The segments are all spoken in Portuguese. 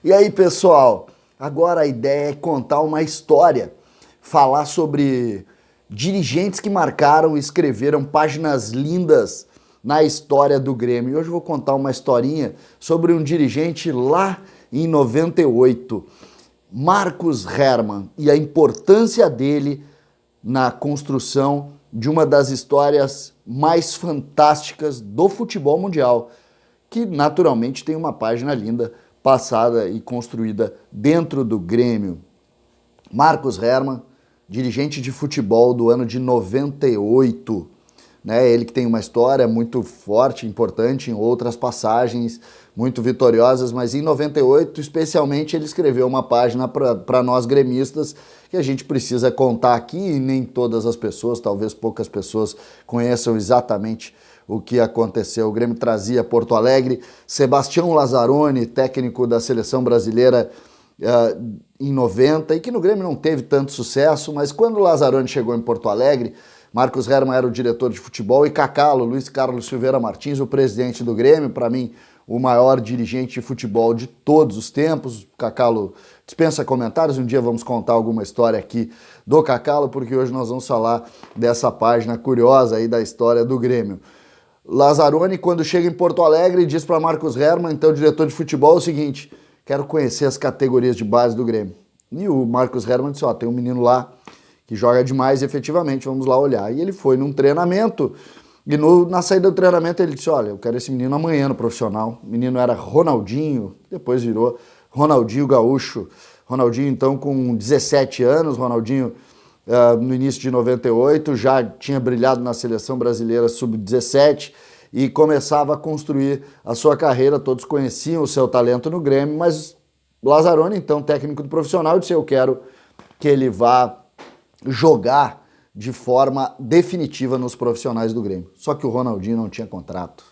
E aí, pessoal? Agora a ideia é contar uma história, falar sobre dirigentes que marcaram e escreveram páginas lindas na história do Grêmio. E hoje eu vou contar uma historinha sobre um dirigente lá em 98, Marcos Herrmann, e a importância dele na construção de uma das histórias mais fantásticas do futebol mundial, que naturalmente tem uma página linda passada e construída dentro do Grêmio. Marcos Herrmann, dirigente de futebol do ano de 98, né? Ele que tem uma história muito forte, importante em outras passagens, muito vitoriosas, mas em 98, especialmente, ele escreveu uma página para nós gremistas que a gente precisa contar aqui, e nem todas as pessoas, talvez poucas pessoas, conheçam exatamente o que aconteceu. O Grêmio trazia Porto Alegre, Sebastião Lazzaroni, técnico da seleção brasileira em 90, e que no Grêmio não teve tanto sucesso, mas quando o Lazzaroni chegou em Porto Alegre, Marcos Herrmann era o diretor de futebol e Cacalo, Luiz Carlos Silveira Martins, o presidente do Grêmio, para mim, o maior dirigente de futebol de todos os tempos. Cacalo dispensa comentários, um dia vamos contar alguma história aqui do Cacalo, porque hoje nós vamos falar dessa página curiosa aí da história do Grêmio. Lazzaroni, quando chega em Porto Alegre, diz para Marcos Herrmann, então diretor de futebol, o seguinte: quero conhecer as categorias de base do Grêmio. E o Marcos Herrmann disse, tem um menino lá que joga demais, efetivamente, vamos lá olhar. E ele foi num treinamento, e na saída do treinamento ele disse, olha, eu quero esse menino amanhã no profissional. O menino era Ronaldinho, depois virou Ronaldinho Gaúcho. Ronaldinho, então, com 17 anos, Ronaldinho, no início de 98, já tinha brilhado na seleção brasileira sub-17 e começava a construir a sua carreira. Todos conheciam o seu talento no Grêmio, mas Lazzaroni, então, técnico do profissional, disse, eu quero que ele vá jogar de forma definitiva nos profissionais do Grêmio. Só que o Ronaldinho não tinha contrato.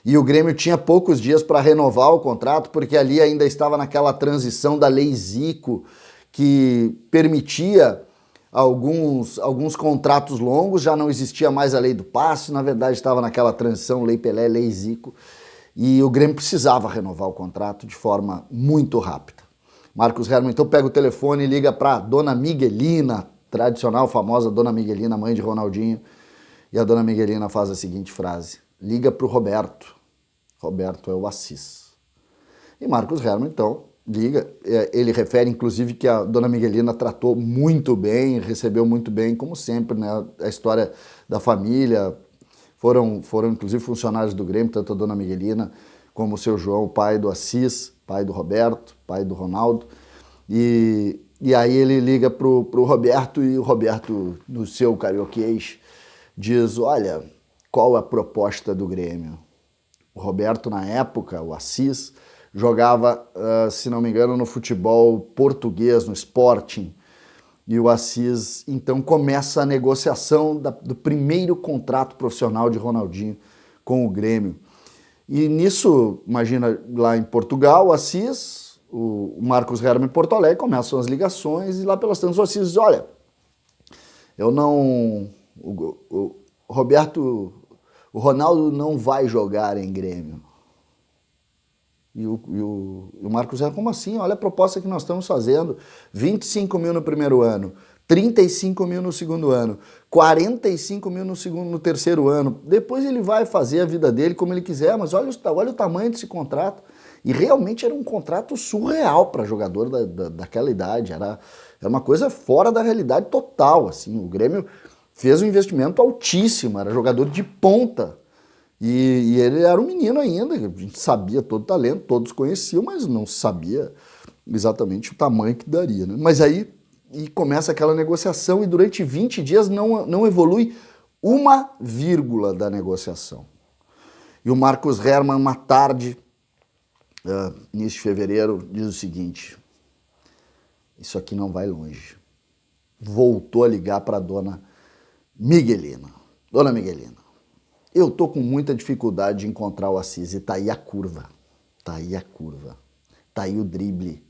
E o Grêmio tinha poucos dias para renovar o contrato, porque ali ainda estava naquela transição da Lei Zico, que permitia alguns contratos longos, já não existia mais a Lei do Passe, na verdade estava naquela transição Lei Pelé, Lei Zico, e o Grêmio precisava renovar o contrato de forma muito rápida. Marcos Herrmann então pega o telefone e liga para a Dona Miguelina, tradicional, famosa Dona Miguelina, mãe de Ronaldinho, e a Dona Miguelina faz a seguinte frase: liga para o Roberto. Roberto é o Assis. E Marcos Herrmann, então, liga. Ele refere, inclusive, que a Dona Miguelina tratou muito bem, recebeu muito bem, como sempre, né? A história da família. Foram inclusive, funcionários do Grêmio, tanto a Dona Miguelina como o seu João, pai do Assis, pai do Roberto, pai do Ronaldo. E aí ele liga pro Roberto, e o Roberto, no seu carioquês, diz, olha, qual a proposta do Grêmio? O Roberto, na época, o Assis, jogava, se não me engano, no futebol português, no Sporting. E o Assis, então, começa a negociação do primeiro contrato profissional de Ronaldinho com o Grêmio. E nisso, imagina, lá em Portugal, o Assis, o Marcos Herrmann em Porto Alegre, começam as ligações, e lá pelas tantas o Assis diz, olha, eu não... O Ronaldo não vai jogar em Grêmio. E o Marcos Herrmann, como assim? Olha a proposta que nós estamos fazendo, 25 mil no primeiro ano, 35 mil no segundo ano, 45 mil no terceiro ano, depois ele vai fazer a vida dele como ele quiser, mas olha o tamanho desse contrato. E realmente era um contrato surreal para jogador daquela idade, era uma coisa fora da realidade total, assim. O Grêmio fez um investimento altíssimo, era jogador de ponta, e ele era um menino ainda, a gente sabia todo o talento, todos conheciam, mas não sabia exatamente o tamanho que daria, né? Mas aí começa aquela negociação, e durante 20 dias não evolui uma vírgula da negociação. E o Marcos Herrmann, uma tarde, início de fevereiro, diz o seguinte: isso aqui não vai longe. Voltou a ligar para a Dona Miguelina. Dona Miguelina, eu tô com muita dificuldade de encontrar o Assis, e tá aí a curva, tá aí a curva, tá aí o drible.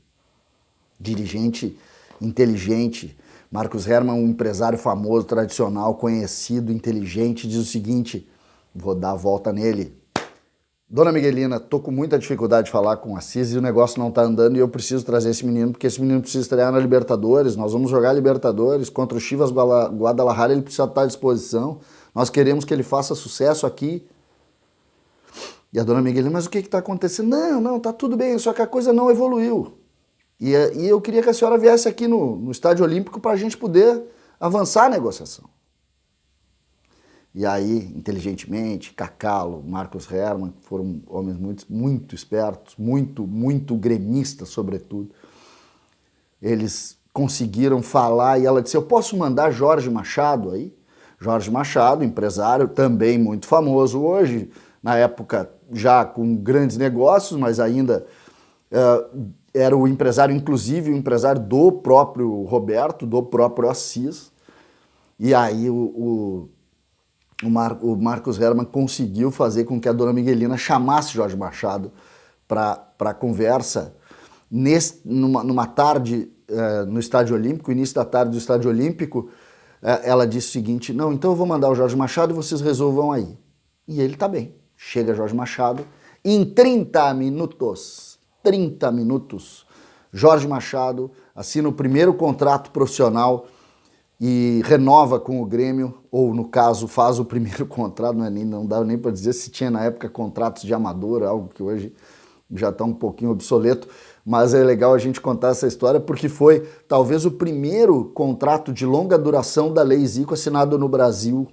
Dirigente inteligente, Marcos Herrmann, um empresário famoso, tradicional, conhecido, inteligente, diz o seguinte: vou dar a volta nele. Dona Miguelina, tô com muita dificuldade de falar com o Assis e o negócio não tá andando e eu preciso trazer esse menino, porque esse menino precisa estrear na Libertadores, nós vamos jogar Libertadores contra o Chivas Guadalajara, ele precisa estar à disposição, nós queremos que ele faça sucesso aqui. E a Dona Miguelina, mas o que está acontecendo? Não, tá tudo bem, só que a coisa não evoluiu. E eu queria que a senhora viesse aqui no Estádio Olímpico para a gente poder avançar a negociação. E aí, inteligentemente, Cacalo, Marcos Hermann, foram homens muito espertos, muito gremistas, sobretudo. Eles conseguiram falar e ela disse, eu posso mandar Jorge Machado aí? Jorge Machado, empresário, também muito famoso hoje, na época já com grandes negócios, mas ainda era o empresário, inclusive o empresário do próprio Roberto, do próprio Assis. E aí o Marcos Hermann conseguiu fazer com que a Dona Miguelina chamasse Jorge Machado para conversa numa tarde no Estádio Olímpico, início da tarde do Estádio Olímpico. Ela disse o seguinte, não, então eu vou mandar o Jorge Machado e vocês resolvam aí. E ele tá bem. Chega Jorge Machado, em 30 minutos, Jorge Machado assina o primeiro contrato profissional e renova com o Grêmio, ou no caso faz o primeiro contrato, não dá nem para dizer se tinha na época contratos de amador, algo que hoje já está um pouquinho obsoleto, mas é legal a gente contar essa história porque foi talvez o primeiro contrato de longa duração da Lei Zico assinado no Brasil.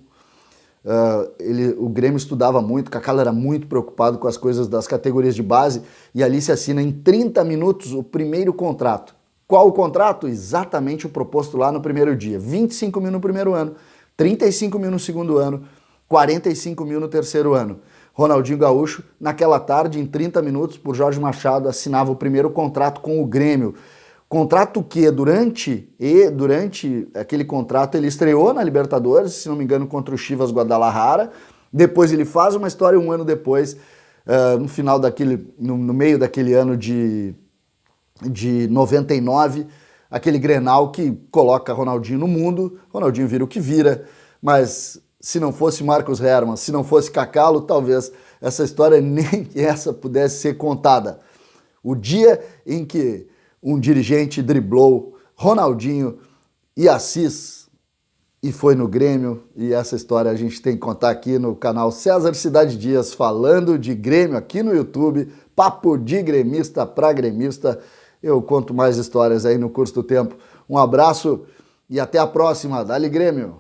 O Grêmio estudava muito, Cacalo era muito preocupado com as coisas das categorias de base e ali se assina em 30 minutos o primeiro contrato. Qual o contrato? Exatamente o proposto lá no primeiro dia. 25 mil no primeiro ano, 35 mil no segundo ano, 45 mil no terceiro ano. Ronaldinho Gaúcho, naquela tarde, em 30 minutos, por Jorge Machado, assinava o primeiro contrato com o Grêmio. Contrato que durante aquele contrato ele estreou na Libertadores, se não me engano, contra o Chivas Guadalajara. Depois ele faz uma história um ano depois, no meio daquele ano de 99, aquele Grenal que coloca Ronaldinho no mundo. Ronaldinho vira o que vira, mas se não fosse Marcos Hermann, se não fosse Cacalo, talvez essa história nem essa pudesse ser contada. O dia em que um dirigente driblou Ronaldinho e Assis e foi no Grêmio, e essa história a gente tem que contar aqui no canal César Cidade Dias, falando de Grêmio aqui no YouTube, papo de gremista para gremista. Eu conto mais histórias aí no curso do tempo. Um abraço e até a próxima. Dale Grêmio!